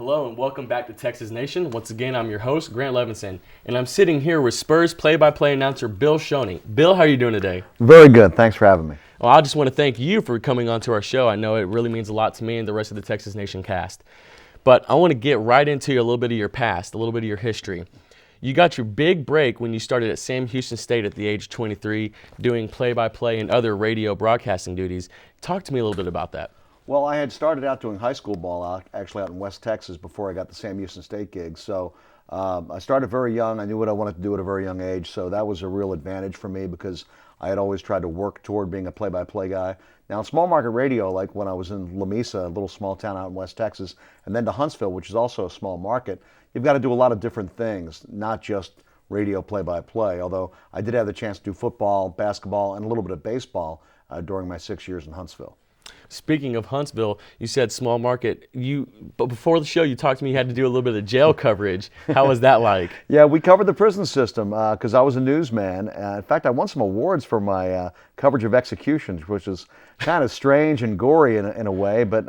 Hello and welcome back to Texas Nation. Once again, I'm your host, Grant Levenson, and I'm sitting here with Spurs play-by-play announcer Bill Schoening. Bill, how are you doing today? Very good. Thanks for having me. Well, I just want to thank you for coming onto our show. I know it really means a lot to me and the rest of the Texas Nation cast. But I want to get right into a little bit of your past, a little bit of your history. You got your big break when you started at Sam Houston State at the age of 23, doing play-by-play and other radio broadcasting duties. Talk to me a little bit about that. Well, I had started out doing high school ball actually out in West Texas before I got the Sam Houston State gig. So I started very young. I knew what I wanted to do at a very young age. So that was a real advantage for me because I had always tried to work toward being a play-by-play guy. Now, in small market radio, like when I was in La Mesa, a little small town out in West Texas, and then to Huntsville, which is also a small market, you've got to do a lot of different things, not just radio play-by-play, although I did have the chance to do football, basketball, and a little bit of baseball during my 6 years in Huntsville. Speaking of Huntsville, you said small market. But before the show, you talked to me. You had to do a little bit of jail coverage. How was that like? Yeah, we covered the prison system because I was a newsman. In fact, I won some awards for my coverage of executions, which is kind of strange and gory in a way. But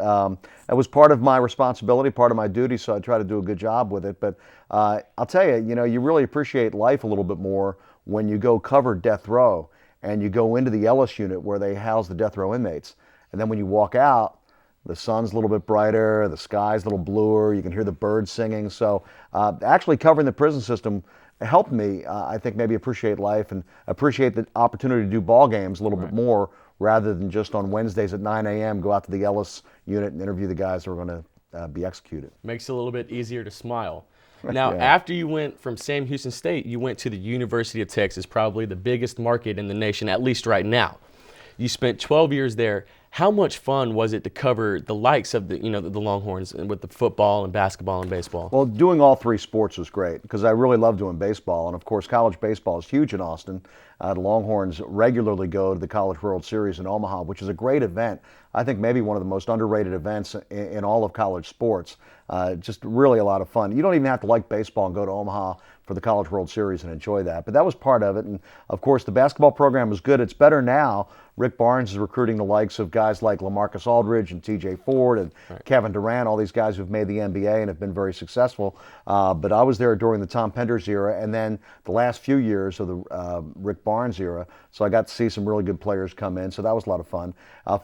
it was part of my responsibility, part of my duty, so I try to do a good job with it. But I'll tell you, you really appreciate life a little bit more when you go cover death row and you go into the Ellis unit where they house the death row inmates. And then when you walk out, the sun's a little bit brighter, the sky's a little bluer, you can hear the birds singing. So actually covering the prison system helped me, I think, maybe appreciate life and appreciate the opportunity to do ball games a little bit more rather than just on Wednesdays at 9 a.m. go out to the Ellis unit and interview the guys that are going to be executed. Makes it a little bit easier to smile. Now, after you went from Sam Houston State, you went to the University of Texas, probably the biggest market in the nation, at least right now. You spent 12 years there. How much fun was it to cover the likes of the Longhorns with the football and basketball and baseball? Well, doing all three sports was great because I really love doing baseball. And of course, college baseball is huge in Austin. The Longhorns regularly go to the College World Series in Omaha, which is a great event. I think maybe one of the most underrated events in all of college sports. Just really a lot of fun. You don't even have to like baseball and go to Omaha for the College World Series and enjoy that. But that was part of it. And of course, the basketball program was good. It's better now. Rick Barnes is recruiting the likes of guys like LaMarcus Aldridge and T.J. Ford and Kevin Durant, all these guys who've made the NBA and have been very successful. But I was there during the Tom Penders era and then the last few years of the Rick Barnes era. So I got to see some really good players come in. So that was a lot of fun.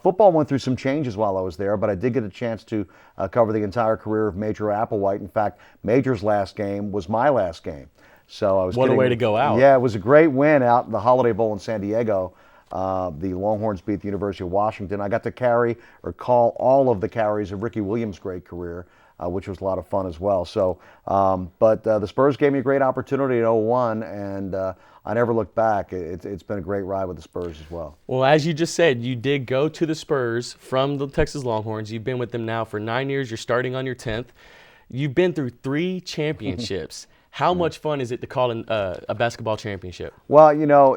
Football went through some changes while I was there, but I did get a chance to cover the entire career of Major Applewhite. In fact, Major's last game was my last game. So I was What a way to go out. Yeah, it was a great win out in the Holiday Bowl in San Diego. The Longhorns beat the University of Washington. I got to call all of the carries of Ricky Williams' great career, which was a lot of fun as well. So, but the Spurs gave me a great opportunity in '01, and I never looked back. It's been a great ride with the Spurs as well. Well, as you just said, you did go to the Spurs from the Texas Longhorns. You've been with them now for 9 years. You're starting on your 10th. You've been through 3 championships. How much fun is it to call a basketball championship? Well,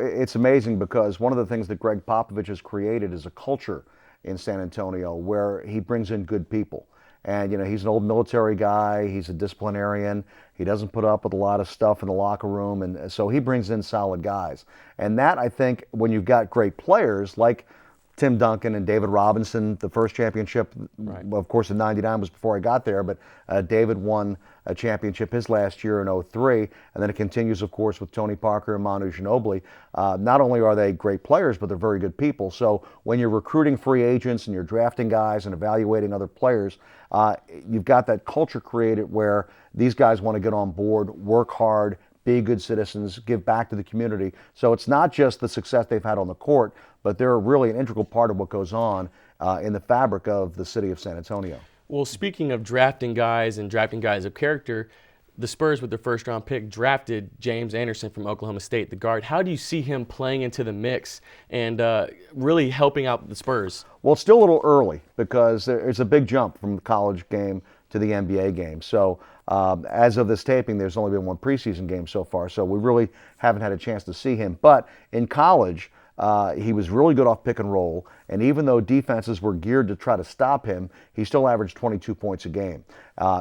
it's amazing because one of the things that Greg Popovich has created is a culture in San Antonio where he brings in good people. And, he's an old military guy. He's a disciplinarian. He doesn't put up with a lot of stuff in the locker room. And so he brings in solid guys. And that, I think, when you've got great players like Tim Duncan and David Robinson, the first championship, of course, in '99 was before I got there, but David won a championship his last year in '03, and then it continues, of course, with Tony Parker and Manu Ginobili. Not only are they great players, but they're very good people. So when you're recruiting free agents and you're drafting guys and evaluating other players, you've got that culture created where these guys want to get on board, work hard, be good citizens, give back to the community. So it's not just the success they've had on the court, but they're really an integral part of what goes on in the fabric of the city of San Antonio. Well, speaking of drafting guys and drafting guys of character, the Spurs with their first-round pick drafted James Anderson from Oklahoma State, the guard. How do you see him playing into the mix and really helping out the Spurs? Well, it's still a little early because there's a big jump from the college game to the NBA game. So as of this taping, there's only been one preseason game so far, so we really haven't had a chance to see him. But in college, he was really good off pick and roll, And even though defenses were geared to try to stop him, he still averaged 22 points a game.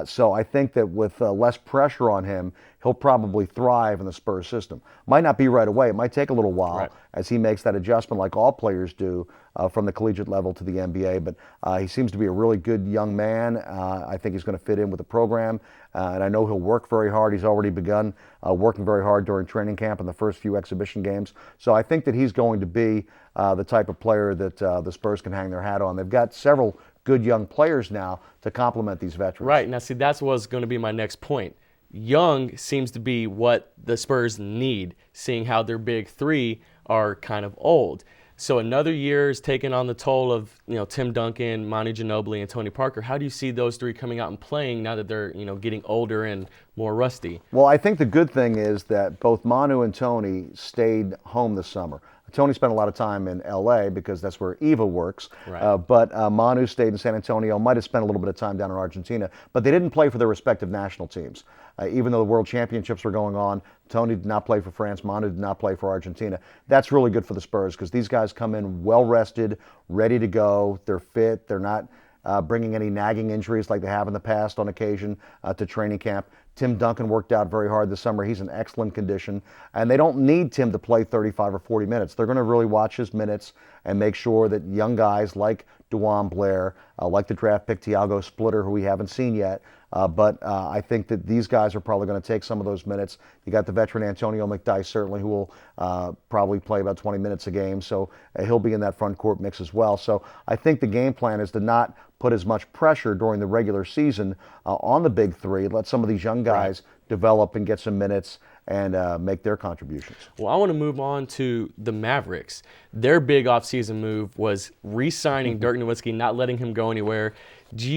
So I think that with less pressure on him, he'll probably thrive in the Spurs system. Might not be right away. It might take a little while as he makes that adjustment like all players do from the collegiate level to the NBA. But he seems to be a really good young man. I think he's going to fit in with the program. And I know he'll work very hard. He's already begun working very hard during training camp and the first few exhibition games. So I think that he's going to be the type of player that the Spurs can hang their hat on. They've got several good young players now to complement these veterans. Right. Now, see, that's what's going to be my next point. Young seems to be what the Spurs need, seeing how their big three are kind of old. So another year is taking on the toll of, Tim Duncan, Manu Ginobili, and Tony Parker. How do you see those three coming out and playing now that they're, getting older and more rusty? Well, I think the good thing is that both Manu and Tony stayed home this summer. Tony spent a lot of time in L.A. because that's where Eva works. Right. But Manu stayed in San Antonio, might have spent a little bit of time down in Argentina, but they didn't play for their respective national teams. Even though the World Championships were going on, Tony did not play for France, Manu did not play for Argentina. That's really good for the Spurs because these guys come in well-rested, ready to go. They're fit. They're not bringing any nagging injuries like they have in the past on occasion to training camp. Tim Duncan worked out very hard this summer. He's in excellent condition. And they don't need Tim to play 35 or 40 minutes. They're going to really watch his minutes and make sure that young guys like DeJuan Blair, like the draft pick Tiago Splitter, who we haven't seen yet, but I think that these guys are probably going to take some of those minutes. You got the veteran Antonio McDyess, certainly, who will probably play about 20 minutes a game. So he'll be in that front court mix as well. So I think the game plan is to not put as much pressure during the regular season on the big three. Let some of these young guys develop and get some minutes and make their contributions. Well, I want to move on to the Mavericks. Their big offseason move was re-signing Dirk Nowitzki, not letting him go anywhere. Do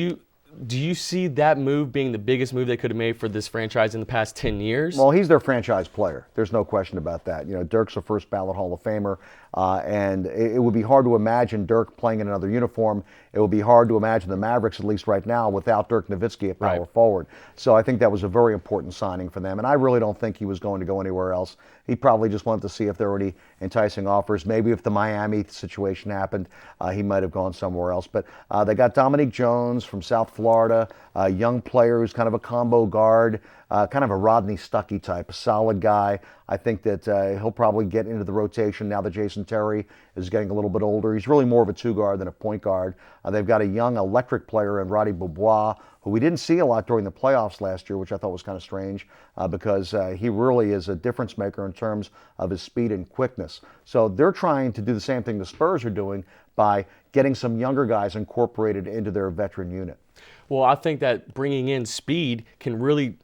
you see that move being the biggest move they could have made for this franchise in the past 10 years? Well, he's their franchise player. There's no question about that. Dirk's a first ballot Hall of Famer, and it would be hard to imagine Dirk playing in another uniform. It would be hard to imagine the Mavericks, at least right now, without Dirk Nowitzki at power forward. So I think that was a very important signing for them, and I really don't think he was going to go anywhere else. He probably just wanted to see if there were any enticing offers. Maybe if the Miami situation happened, he might have gone somewhere else. But they got Dominique Jones from South Florida, a young player who's kind of a combo guard, kind of a Rodney Stuckey type, a solid guy. I think that he'll probably get into the rotation now that Jason Terry is getting a little bit older. He's really more of a two-guard than a point guard. They've got a young electric player in Roddy Beaubois, who we didn't see a lot during the playoffs last year, which I thought was kind of strange because he really is a difference maker in terms of his speed and quickness. So they're trying to do the same thing the Spurs are doing by getting some younger guys incorporated into their veteran unit. Well, I think that bringing in speed can really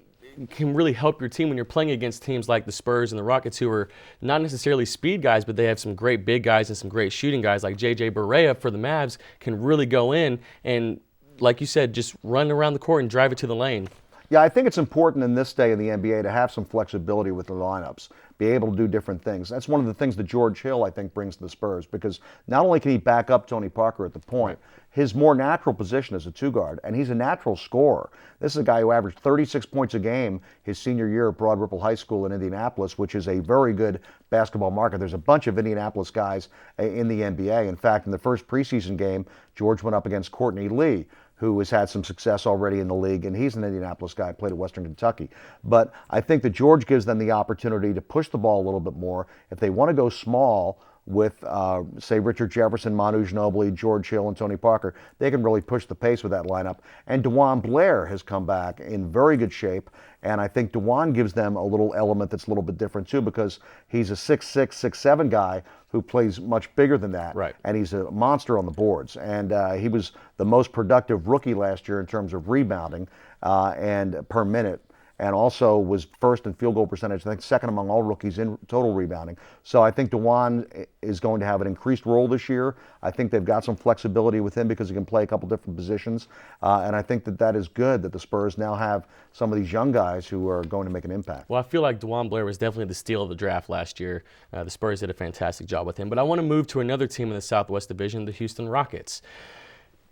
help your team when you're playing against teams like the Spurs and the Rockets, who are not necessarily speed guys, but they have some great big guys and some great shooting guys like J.J. Barea for the Mavs can really go in and, like you said, just run around the court and drive it to the lane. Yeah, I think it's important in this day in the NBA to have some flexibility with the lineups, be able to do different things. That's one of the things that George Hill, I think, brings to the Spurs, because not only can he back up Tony Parker at the point, his more natural position is a two-guard, and he's a natural scorer. This is a guy who averaged 36 points a game his senior year at Broad Ripple High School in Indianapolis, which is a very good basketball market. There's a bunch of Indianapolis guys in the NBA. In fact, in the first preseason game, George went up against Courtney Lee, who has had some success already in the league, and he's an Indianapolis guy, played at Western Kentucky. But I think that George gives them the opportunity to push the ball a little bit more. If they want to go small with, say, Richard Jefferson, Manu Ginobili, George Hill, and Tony Parker, they can really push the pace with that lineup. And DeJuan Blair has come back in very good shape, and I think DeJuan gives them a little element that's a little bit different too, because he's a 6'6", 6'7" guy who plays much bigger than that, and he's a monster on the boards. And he was the most productive rookie last year in terms of rebounding and per minute, and also was first in field goal percentage, I think second among all rookies in total rebounding. So I think DeJuan is going to have an increased role this year. I think they've got some flexibility with him because he can play a couple different positions. And I think that that is good that the Spurs now have some of these young guys who are going to make an impact. Well, I feel like DeJuan Blair was definitely the steal of the draft last year. The Spurs did a fantastic job with him. But I want to move to another team in the Southwest Division, the Houston Rockets.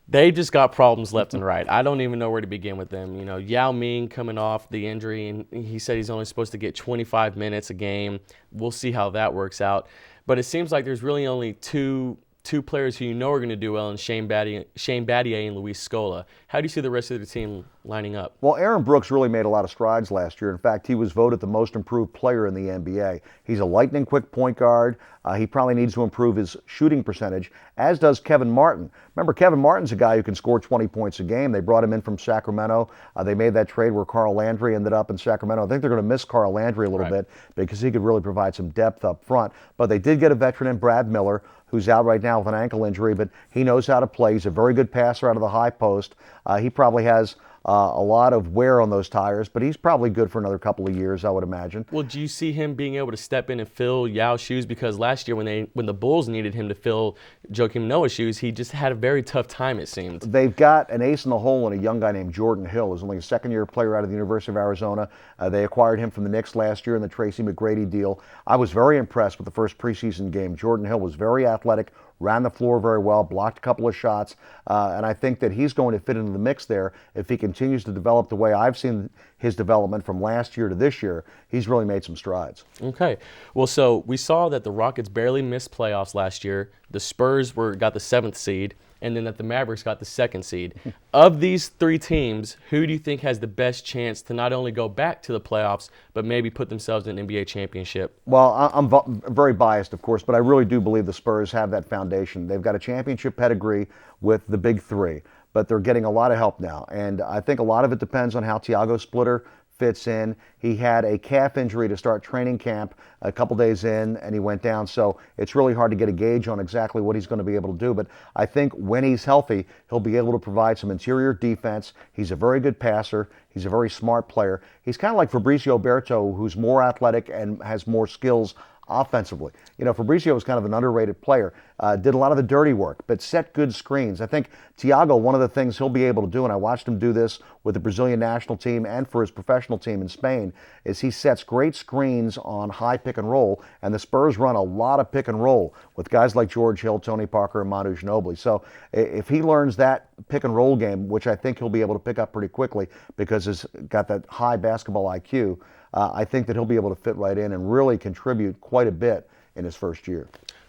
They just got problems left and right. I don't even know where to begin with them. Yao Ming coming off the injury, and he said he's only supposed to get 25 minutes a game. We'll see how that works out. But it seems like there's really only two two players who you know are going to do well in Shane Battier and Luis Scola. How do you see the rest of the team lining up? Well, Aaron Brooks really made a lot of strides last year. In fact, he was voted the most improved player in the NBA. He's a lightning quick point guard. He probably needs to improve his shooting percentage, as does Kevin Martin. Remember, Kevin Martin's a guy who can score 20 points a game. They brought him in from Sacramento. They made that trade where Carl Landry ended up in Sacramento. I think they're going to miss Carl Landry a little bit because he could really provide some depth up front. But they did get a veteran in Brad Miller, who's out right now with an ankle injury, but he knows how to play. He's a very good passer out of the high post. He probably has a lot of wear on those tires, but he's probably good for another couple of years, I would imagine. Well, do you see him being able to step in and fill Yao's shoes? Because last year when the Bulls needed him to fill Joakim Noah's shoes, he just had a very tough time, it seemed. They've got an ace in the hole and a young guy named Jordan Hill, who's only a second-year player out of the University of Arizona. They acquired him from the Knicks last year in the Tracy McGrady deal. I was very impressed with the first preseason game. Jordan Hill was very athletic, ran the floor very well, blocked a couple of shots, and I think that he's going to fit into the mix there if he continues to develop the way I've seen his development from last year to this year. He's really made some strides. Okay. Well, so we saw that the Rockets barely missed playoffs last year. The Spurs got the 7th seed, and then that the Mavericks got the 2nd seed. Of these three teams, who do you think has the best chance to not only go back to the playoffs, but maybe put themselves in an NBA championship? Well, I'm very biased, of course, but I really do believe the Spurs have that foundation. They've got a championship pedigree with the big three, but they're getting a lot of help now. And I think a lot of it depends on how Tiago Splitter fits in. He had a calf injury to start training camp a couple days in, and he went down. So it's really hard to get a gauge on exactly what he's going to be able to do. But I think when he's healthy, he'll be able to provide some interior defense. He's a very good passer. He's a very smart player. He's kind of like Fabrizio Berto, who's more athletic and has more skills offensively. You know, Fabrizio was kind of an underrated player, did a lot of the dirty work, but set good screens. I think Tiago, one of the things he'll be able to do, and I watched him do this with the Brazilian national team and for his professional team in Spain, is he sets great screens on high pick and roll, and the Spurs run a lot of pick and roll with guys like George Hill, Tony Parker, and Manu Ginobili. So if he learns that pick and roll game, which I think he'll be able to pick up pretty quickly because he's got that high basketball IQ, I think that he'll be able to fit right in and really contribute quite a bit in his first year.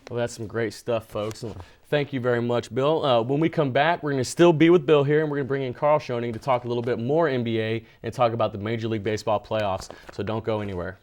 Well, that's some great stuff, folks. Thank you very much, Bill. When we come back, we're going to still be with Bill here, and we're going to bring in Carl Schoening to talk a little bit more NBA and talk about the Major League Baseball playoffs. So don't go anywhere.